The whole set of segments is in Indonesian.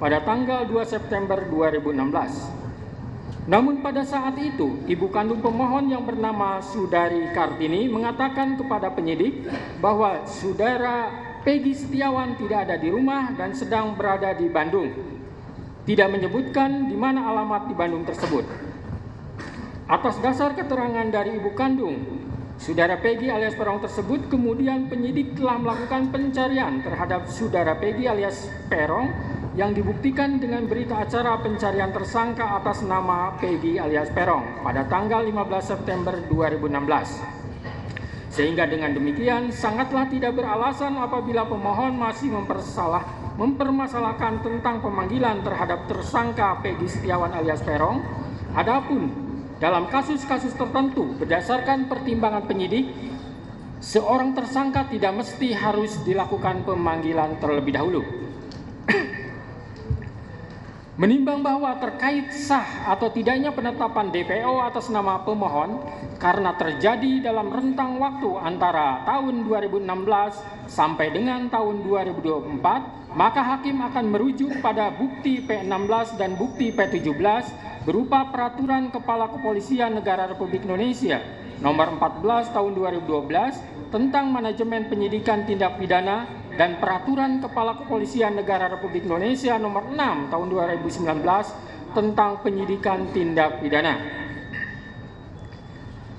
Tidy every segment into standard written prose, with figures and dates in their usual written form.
pada tanggal 2 September 2016. Namun pada saat itu, ibu kandung pemohon yang bernama Sudari Kartini mengatakan kepada penyidik bahwa saudara Peggy Setiawan tidak ada di rumah dan sedang berada di Bandung. Tidak menyebutkan di mana alamat di Bandung tersebut. Atas dasar keterangan dari ibu kandung, saudara Peggy alias Peron tersebut, kemudian penyidik telah melakukan pencarian terhadap saudara Peggy alias Peron yang dibuktikan dengan berita acara pencarian tersangka atas nama Peggy alias Peron pada tanggal 15 September 2016. Sehingga dengan demikian sangatlah tidak beralasan apabila pemohon masih mempermasalahkan tentang pemanggilan terhadap tersangka Peggy Setiawan alias Peron. Adapun dalam kasus-kasus tertentu berdasarkan pertimbangan penyidik, seorang tersangka tidak mesti harus dilakukan pemanggilan terlebih dahulu. Menimbang bahwa terkait sah atau tidaknya penetapan DPO atas nama pemohon karena terjadi dalam rentang waktu antara tahun 2016 sampai dengan tahun 2024, maka hakim akan merujuk pada bukti P16 dan bukti P17 berupa Peraturan Kepala Kepolisian Negara Republik Indonesia Nomor 14 Tahun 2012 tentang Manajemen Penyidikan Tindak Pidana dan Peraturan Kepala Kepolisian Negara Republik Indonesia Nomor 6 Tahun 2019 tentang Penyidikan Tindak Pidana.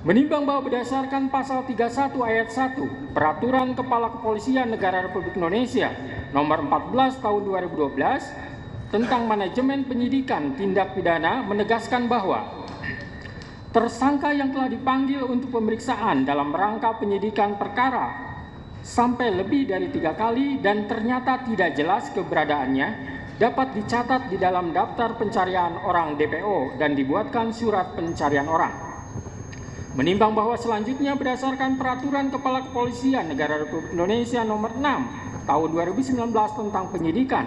Menimbang bahwa berdasarkan pasal 31 ayat 1 Peraturan Kepala Kepolisian Negara Republik Indonesia Nomor 14 Tahun 2012 tentang Manajemen Penyidikan Tindak Pidana menegaskan bahwa tersangka yang telah dipanggil untuk pemeriksaan dalam rangka penyidikan perkara sampai lebih dari 3 kali dan ternyata tidak jelas keberadaannya dapat dicatat di dalam daftar pencarian orang DPO dan dibuatkan surat pencarian orang. Menimbang bahwa selanjutnya berdasarkan Peraturan Kepala Kepolisian Negara Republik Indonesia Nomor 6 Tahun 2019 tentang Penyidikan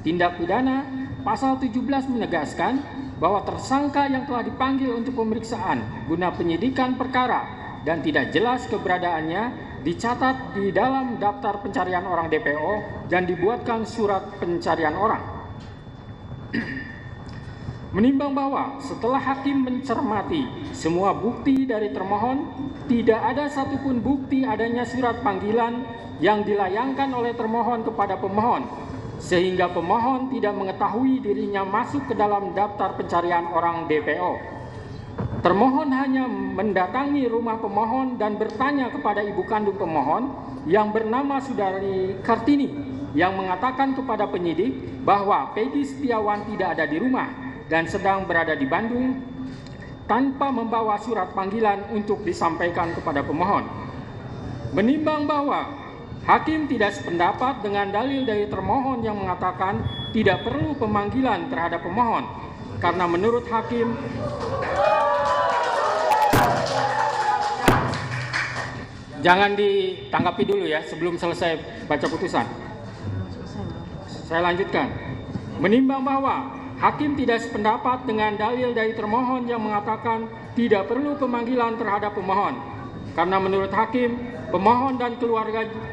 Tindak Pidana, pasal 17 menegaskan bahwa tersangka yang telah dipanggil untuk pemeriksaan guna penyidikan perkara dan tidak jelas keberadaannya dicatat di dalam daftar pencarian orang DPO dan dibuatkan surat pencarian orang. Menimbang bahwa setelah hakim mencermati semua bukti dari termohon, tidak ada satupun bukti adanya surat panggilan yang dilayangkan oleh termohon kepada pemohon, sehingga pemohon tidak mengetahui dirinya masuk ke dalam daftar pencarian orang DPO. Termohon hanya mendatangi rumah pemohon dan bertanya kepada ibu kandung pemohon yang bernama Sudari Kartini yang mengatakan kepada penyidik bahwa Peggy Setiawan tidak ada di rumah dan sedang berada di Bandung tanpa membawa surat panggilan untuk disampaikan kepada pemohon. Menimbang bahwa hakim tidak sependapat dengan dalil dari termohon yang mengatakan tidak perlu pemanggilan terhadap pemohon karena menurut hakim jangan ditanggapi dulu ya sebelum selesai baca putusan. Saya lanjutkan. Menimbang bahwa hakim tidak sependapat dengan dalil dari termohon yang mengatakan tidak perlu pemanggilan terhadap pemohon karena menurut hakim pemohon dan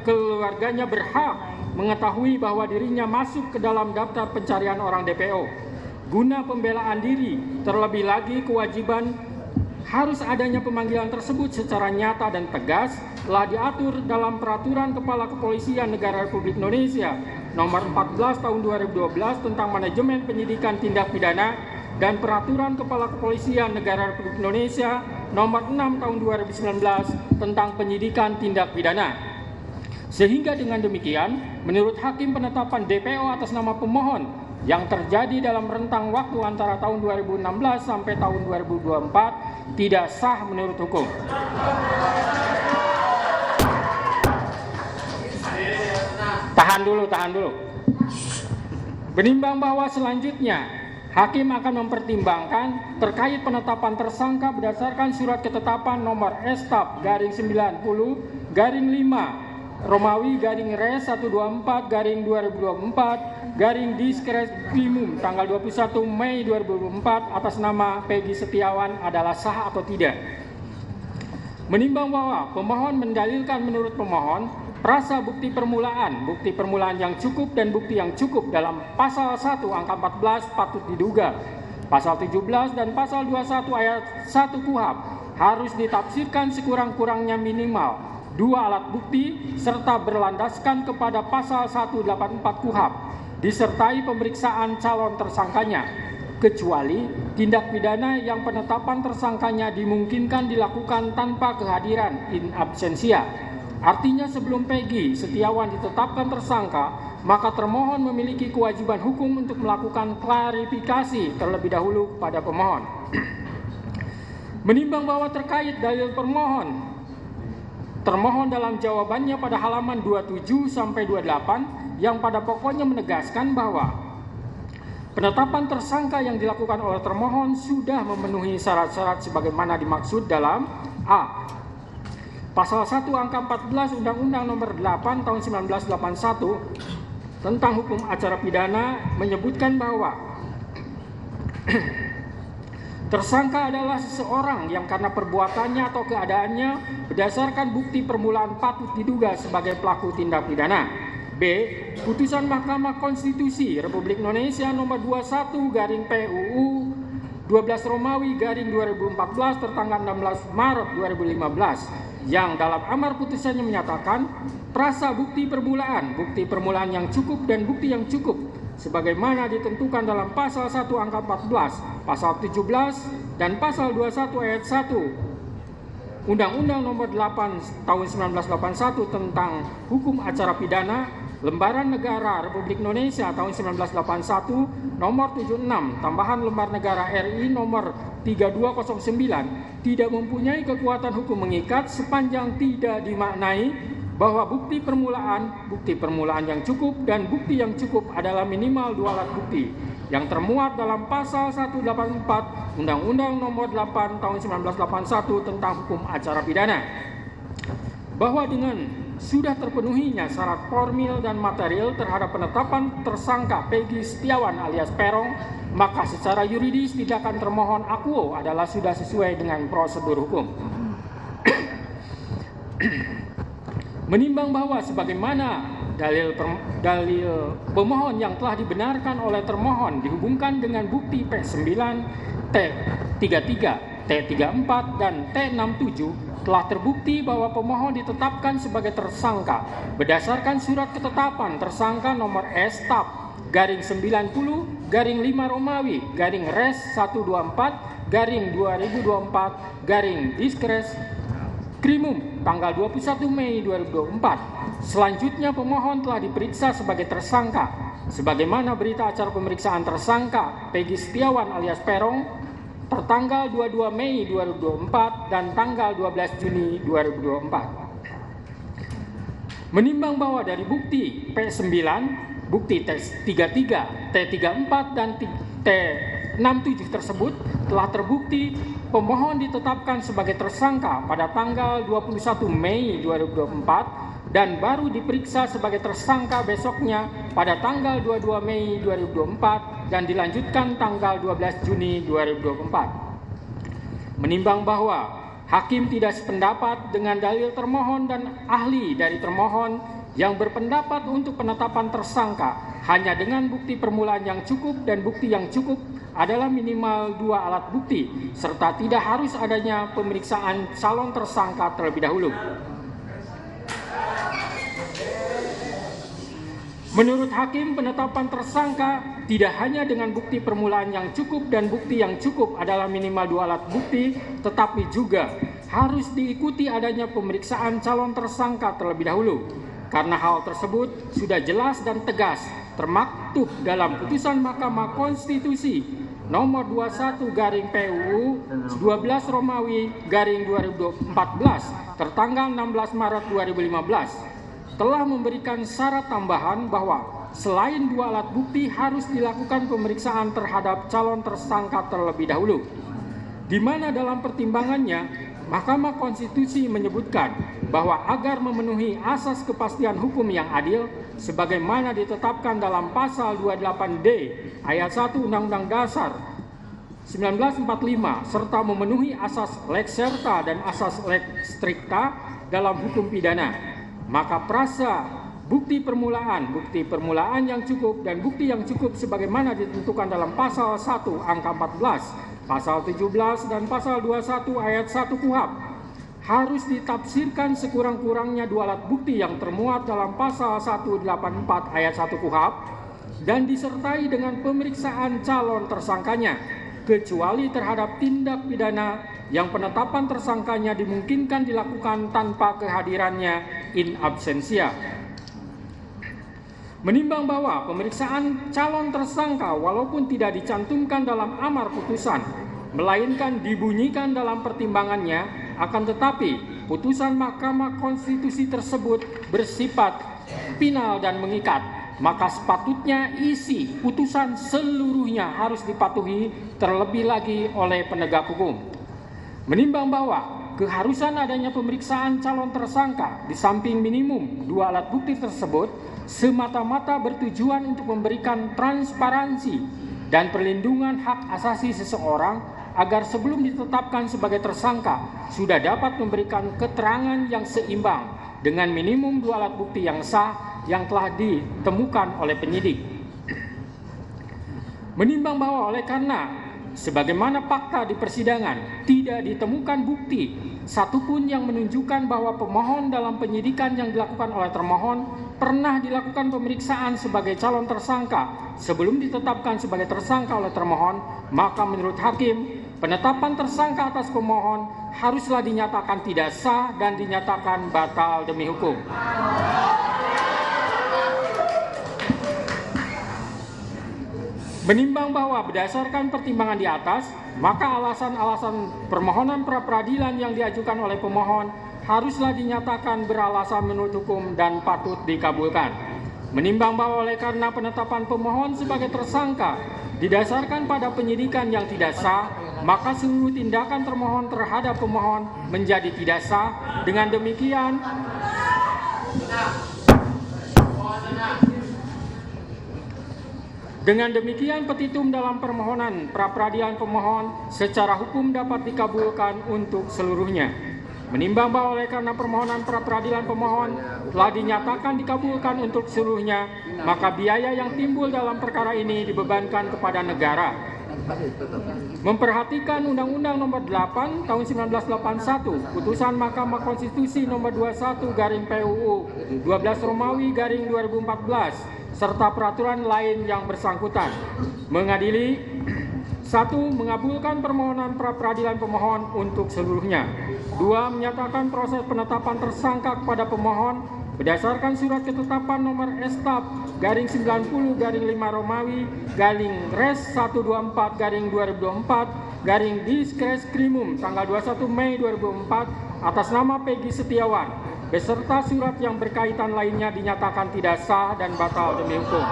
keluarganya berhak mengetahui bahwa dirinya masuk ke dalam daftar pencarian orang DPO guna pembelaan diri. Terlebih lagi kewajiban harus adanya pemanggilan tersebut secara nyata dan tegas telah diatur dalam Peraturan Kepala Kepolisian Negara Republik Indonesia Nomor 14 Tahun 2012 tentang Manajemen Penyidikan Tindak Pidana dan Peraturan Kepala Kepolisian Negara Republik Indonesia Nomor 6 Tahun 2019 tentang Penyidikan Tindak Pidana. Sehingga dengan demikian, menurut hakim penetapan DPO atas nama pemohon yang terjadi dalam rentang waktu antara tahun 2016 sampai tahun 2024 tidak sah menurut hukum. Tahan dulu. Menimbang bahwa selanjutnya hakim akan mempertimbangkan terkait penetapan tersangka berdasarkan surat ketetapan nomor Estap garing 90 garing 5 Romawi garing Res 124 garing 2024 garing Diskrimum tanggal 21 Mei 2024 atas nama Peggy Setiawan adalah sah atau tidak. Menimbang bahwa pemohon mendalilkan menurut pemohon Prasa bukti permulaan yang cukup dan bukti yang cukup dalam pasal 1 angka 14 patut diduga, pasal 17 dan pasal 21 ayat 1 KUHP harus ditafsirkan sekurang-kurangnya minimal 2 alat bukti serta berlandaskan kepada pasal 184 KUHP disertai pemeriksaan calon tersangkanya, kecuali tindak pidana yang penetapan tersangkanya dimungkinkan dilakukan tanpa kehadiran in absentia. Artinya sebelum Peggy Setiawan ditetapkan tersangka, maka termohon memiliki kewajiban hukum untuk melakukan klarifikasi terlebih dahulu pada pemohon. Menimbang bahwa terkait dalil termohon dalam jawabannya pada halaman 27 sampai 28 yang pada pokoknya menegaskan bahwa penetapan tersangka yang dilakukan oleh termohon sudah memenuhi syarat-syarat sebagaimana dimaksud dalam A. Pasal 1 angka 14 Undang-Undang Nomor 8 Tahun 1981 tentang hukum acara pidana menyebutkan bahwa tersangka adalah seseorang yang karena perbuatannya atau keadaannya berdasarkan bukti permulaan patut diduga sebagai pelaku tindak pidana. B. Putusan Mahkamah Konstitusi Republik Indonesia Nomor 21 garing PUU 12 Romawi garing 2014 tertanggal 16 Maret 2015 yang dalam amar putusannya menyatakan prasa bukti permulaan yang cukup dan bukti yang cukup sebagaimana ditentukan dalam pasal 1 angka 14, pasal 17 dan pasal 21 ayat 1 Undang-Undang Nomor 8 Tahun 1981 tentang hukum acara pidana, Lembaran Negara Republik Indonesia tahun 1981 nomor 76 tambahan Lembar Negara RI nomor 3209 tidak mempunyai kekuatan hukum mengikat sepanjang tidak dimaknai bahwa bukti permulaan yang cukup dan bukti yang cukup adalah minimal 2 alat bukti yang termuat dalam pasal 184 Undang-Undang Nomor 8 Tahun 1981 tentang hukum acara pidana. Bahwa dengan sudah terpenuhinya syarat formil dan material terhadap penetapan tersangka Peggy Setiawan alias Peron, maka secara yuridis tindakan termohon akuo adalah sudah sesuai dengan prosedur hukum. Menimbang bahwa sebagaimana dalil pemohon yang telah dibenarkan oleh termohon dihubungkan dengan bukti P9, T33, T34, dan T67 telah terbukti bahwa pemohon ditetapkan sebagai tersangka berdasarkan surat ketetapan tersangka nomor S/TAP garing 90 garing 5 Romawi garing Res 124 garing 2024 garing Diskres Krimum tanggal 21 Mei 2024. Selanjutnya pemohon telah diperiksa sebagai tersangka sebagaimana berita acara pemeriksaan tersangka Peggy Setiawan alias Peron tertanggal 22 Mei 2024 dan tanggal 12 Juni 2024. Menimbang bahwa dari bukti P9, bukti T33, T34, dan T67 tersebut telah terbukti pemohon ditetapkan sebagai tersangka pada tanggal 21 Mei 2024 dan baru diperiksa sebagai tersangka besoknya pada tanggal 22 Mei 2024 dan dilanjutkan tanggal 12 Juni 2024. Menimbang bahwa hakim tidak sependapat dengan dalil termohon dan ahli dari termohon yang berpendapat untuk penetapan tersangka hanya dengan bukti permulaan yang cukup dan bukti yang cukup adalah minimal 2 alat bukti serta tidak harus adanya pemeriksaan calon tersangka terlebih dahulu. Menurut hakim, penetapan tersangka tidak hanya dengan bukti permulaan yang cukup dan bukti yang cukup adalah minimal 2 alat bukti, tetapi juga harus diikuti adanya pemeriksaan calon tersangka terlebih dahulu. Karena hal tersebut sudah jelas dan tegas termaktub dalam putusan Mahkamah Konstitusi nomor 21 garing PUU 12 Romawi garing 2014 tertanggal 16 Maret 2015. Telah memberikan syarat tambahan bahwa selain 2 alat bukti harus dilakukan pemeriksaan terhadap calon tersangka terlebih dahulu. Di mana dalam pertimbangannya, Mahkamah Konstitusi menyebutkan bahwa agar memenuhi asas kepastian hukum yang adil, sebagaimana ditetapkan dalam pasal 28D ayat 1 Undang-Undang Dasar 1945, serta memenuhi asas lex serta dan asas lex stricta dalam hukum pidana, maka prasa bukti permulaan yang cukup dan bukti yang cukup sebagaimana ditentukan dalam pasal 1 angka 14, pasal 17 dan pasal 21 ayat 1 KUHP harus ditafsirkan sekurang-kurangnya dua alat bukti yang termuat dalam pasal 184 ayat 1 KUHP dan disertai dengan pemeriksaan calon tersangkanya, kecuali terhadap tindak pidana yang penetapan tersangkanya dimungkinkan dilakukan tanpa kehadirannya in absentia. Menimbang bahwa pemeriksaan calon tersangka walaupun tidak dicantumkan dalam amar putusan, melainkan dibunyikan dalam pertimbangannya, akan tetapi putusan Mahkamah Konstitusi tersebut bersifat final dan mengikat, maka sepatutnya isi putusan seluruhnya harus dipatuhi terlebih lagi oleh penegak hukum. Menimbang bahwa keharusan adanya pemeriksaan calon tersangka di samping minimum dua alat bukti tersebut semata-mata bertujuan untuk memberikan transparansi dan perlindungan hak asasi seseorang agar sebelum ditetapkan sebagai tersangka sudah dapat memberikan keterangan yang seimbang dengan minimum dua alat bukti yang sah yang telah ditemukan oleh penyidik. Menimbang bahwa oleh karena sebagaimana fakta di persidangan tidak ditemukan bukti satupun yang menunjukkan bahwa pemohon dalam penyidikan yang dilakukan oleh termohon pernah dilakukan pemeriksaan sebagai calon tersangka sebelum ditetapkan sebagai tersangka oleh termohon, maka menurut hakim penetapan tersangka atas pemohon haruslah dinyatakan tidak sah dan dinyatakan batal demi hukum. Menimbang bahwa berdasarkan pertimbangan di atas, maka alasan-alasan permohonan pra-peradilan yang diajukan oleh pemohon haruslah dinyatakan beralasan menurut hukum dan patut dikabulkan. Menimbang bahwa oleh karena penetapan pemohon sebagai tersangka didasarkan pada penyidikan yang tidak sah, maka seluruh tindakan termohon terhadap pemohon menjadi tidak sah. Dengan demikian petitum dalam permohonan pra-peradilan pemohon secara hukum dapat dikabulkan untuk seluruhnya. Menimbang bahwa oleh karena permohonan pra-peradilan pemohon telah dinyatakan dikabulkan untuk seluruhnya, maka biaya yang timbul dalam perkara ini dibebankan kepada negara. Memperhatikan Undang-Undang Nomor 8 Tahun 1981, Putusan Mahkamah Konstitusi Nomor 21/PUU 12 Romawi /2014 serta peraturan lain yang bersangkutan, mengadili 1. Mengabulkan permohonan pra-peradilan pemohon untuk seluruhnya. 2. Menyatakan proses penetapan tersangka kepada pemohon berdasarkan surat ketetapan nomor Estap /90/5 Romawi /Res 124 /2024 Diskres Krimum tanggal 21 Mei 2004 atas nama Peggy Setiawan beserta surat yang berkaitan lainnya dinyatakan tidak sah dan batal demi hukum.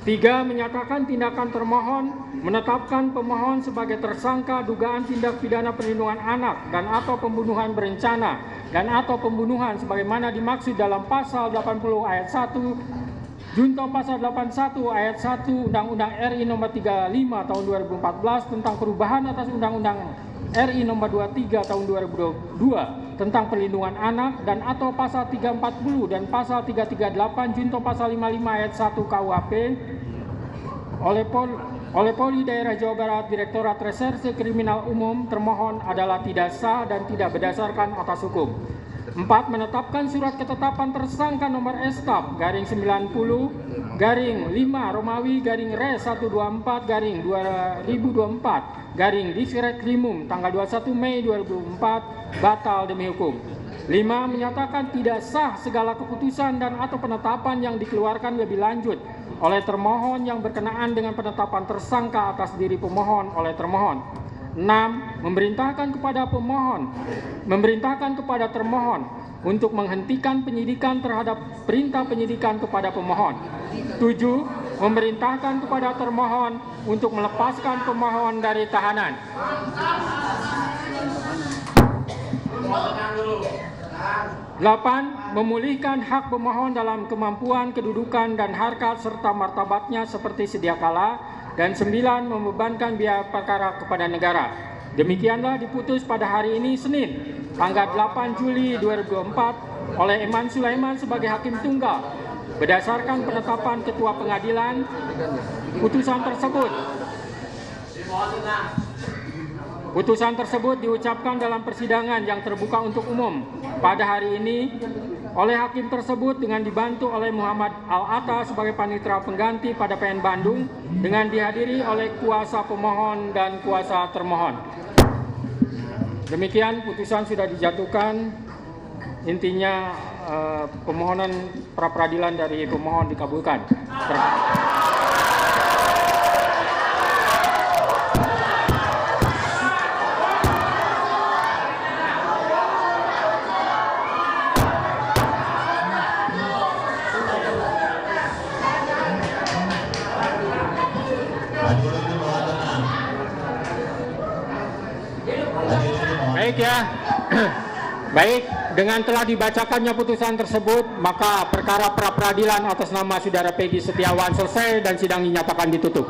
3. Menyatakan tindakan termohon menetapkan pemohon sebagai tersangka dugaan tindak pidana perlindungan anak dan atau pembunuhan berencana dan atau pembunuhan sebagaimana dimaksud dalam pasal 80 ayat 1 junto pasal 81 ayat 1 Undang-Undang RI Nomor 35 Tahun 2014 tentang perubahan atas Undang-Undang RI Nomor 23 Tahun 2022 tentang perlindungan anak dan atau pasal 340 dan pasal 338 junto pasal 55 ayat 1 KUHP oleh Polri Daerah Jawa Barat Direktorat Reserse Kriminal Umum termohon adalah tidak sah dan tidak berdasarkan atas hukum. 4. Menetapkan surat ketetapan tersangka nomor Estap /90 /5 Romawi /Res 124 /2024 Diskret Krimum tanggal 21 Mei 2004 batal demi hukum. 5. Menyatakan tidak sah segala keputusan dan atau penetapan yang dikeluarkan lebih lanjut oleh termohon yang berkenaan dengan penetapan tersangka atas diri pemohon oleh termohon. 6. Memerintahkan kepada termohon untuk menghentikan penyidikan terhadap perintah penyidikan kepada pemohon. 7. Memerintahkan kepada termohon untuk melepaskan pemohon dari tahanan. 8. Memulihkan hak pemohon dalam kemampuan, kedudukan, dan harkat serta martabatnya seperti sedia kala dan 9 membebankan biaya perkara kepada negara. Demikianlah diputus pada hari ini Senin, tanggal 8 Juli 2024 oleh Eman Sulaiman sebagai Hakim Tunggal. Berdasarkan penetapan Ketua Pengadilan, putusan tersebut diucapkan dalam persidangan yang terbuka untuk umum pada hari ini oleh hakim tersebut dengan dibantu oleh Muhammad Al-Atta sebagai panitera pengganti pada PN Bandung dengan dihadiri oleh kuasa pemohon dan kuasa termohon. Demikian putusan sudah dijatuhkan. Intinya permohonan pra peradilan dari pemohon dikabulkan. Baik ya. Baik, dengan telah dibacakannya putusan tersebut, maka perkara pra peradilan atas nama Saudara Peggy Setiawan selesai dan sidang dinyatakan ditutup.